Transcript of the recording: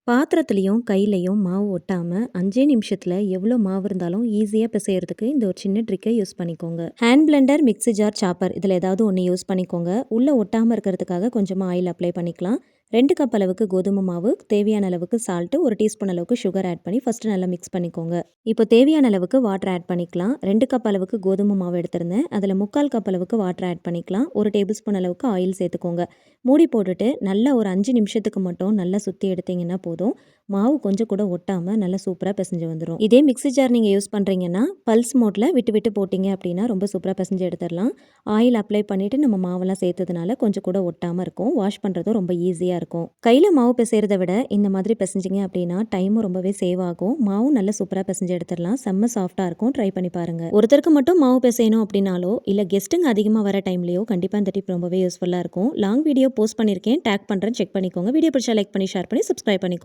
பாத்திரத்துலயும், கையிலயும் மாவு ஒட்டாம 5 நிமிஷத்துல எவ்வளோ மாவு இருந்தாலும் ஈஸியா பிசையறதுக்கு இந்த ஒரு சின்ன ட்ரிக்கை யூஸ் பண்ணிக்கோங்க. Hand blender, mixie jar, chopper இதுல ஏதாவது ஒண்ணு யூஸ் பண்ணிக்கோங்க. உள்ள ஒட்டாம இருக்கிறதுக்காக கொஞ்சமா ஆயில் அப்ளை பண்ணிக்கலாம். 2 கப் அளவுக்கு கோதுமை மாவு, தேவையான அளவுக்கு சால்ட், 1 டீஸ்பூன் அளவுக்கு சுகர் ஆட் பண்ணி ஃபர்ஸ்ட் நல்லா மிக்ஸ் பண்ணிக்கோங்க. இப்போ தேவையான அளவுக்கு வாட்டர் ஆட் பண்ணிக்கலாம். 2 கப் அளவுக்கு கோதுமை மாவு எடுத்திருந்தேன். அதுல 3/4 கப் அளவுக்கு வாட்டர் ஆட் பண்ணிக்கலாம். 1 டேபிள் ஸ்பூன் அளவுக்கு ஆயில் சேர்த்துக்கோங்க. மூடி போட்டுட்டு நல்லா ஒரு 5 நிமிஷத்துக்கு மட்டும் நல்லா சுத்தி எடுத்தீங்கன்னா போதும். மாவு கொஞ்சம் கூட ஒட்டாம நல்லா சூப்பரா பிசைஞ்சு வந்துரும். இதே மிக்ஸி ஜார் நீங்க யூஸ் பண்றீங்கன்னா, பல்ஸ் மோட்ல விட்டு விட்டு போட்டீங்க அப்படின்னா ரொம்ப சூப்பரா பிசைஞ்சு எடுத்துடலாம். ஆயில் அப்ளை பண்ணிட்டு நம்ம மாவெல்லாம் சேர்த்ததுனால கொஞ்சம் கூட ஒட்டாம இருக்கும். வாஷ் பண்றதும் ரொம்ப ஈஸியா இருக்கும். கையில மாவு பிசைறத விட இந்த மாதிரி பிசைஞ்சிங்க அப்படின்னா டைமும் ரொம்பவே சேவ் ஆகும். மாவும் நல்லா சூப்பரா பிசைஞ்சு எடுத்துடலாம். செம்ம சாஃப்ட்டா இருக்கும். ட்ரை பண்ணி பாருங்க. ஒருத்தருக்கு மட்டும் மாவு பிசையணும் அப்படின்னாலோ, இல்ல கெஸ்ட்டுங்க அதிகமா வர டைம்லயோ கண்டிப்பா இந்த டிப் ரொம்பவே யூஸ்ஃபுல்லா இருக்கும். லாங் வீடியோ போஸ்ட் பண்ணியிருக்கேன். டேக் பண்றேன். செக் பண்ணிக்கோங்க. வீடியோ பிடிச்சா லைக் பண்ணி, ஷேர் பண்ணி, சப்ஸ்கிரைப் பண்ணிக்கோங்க.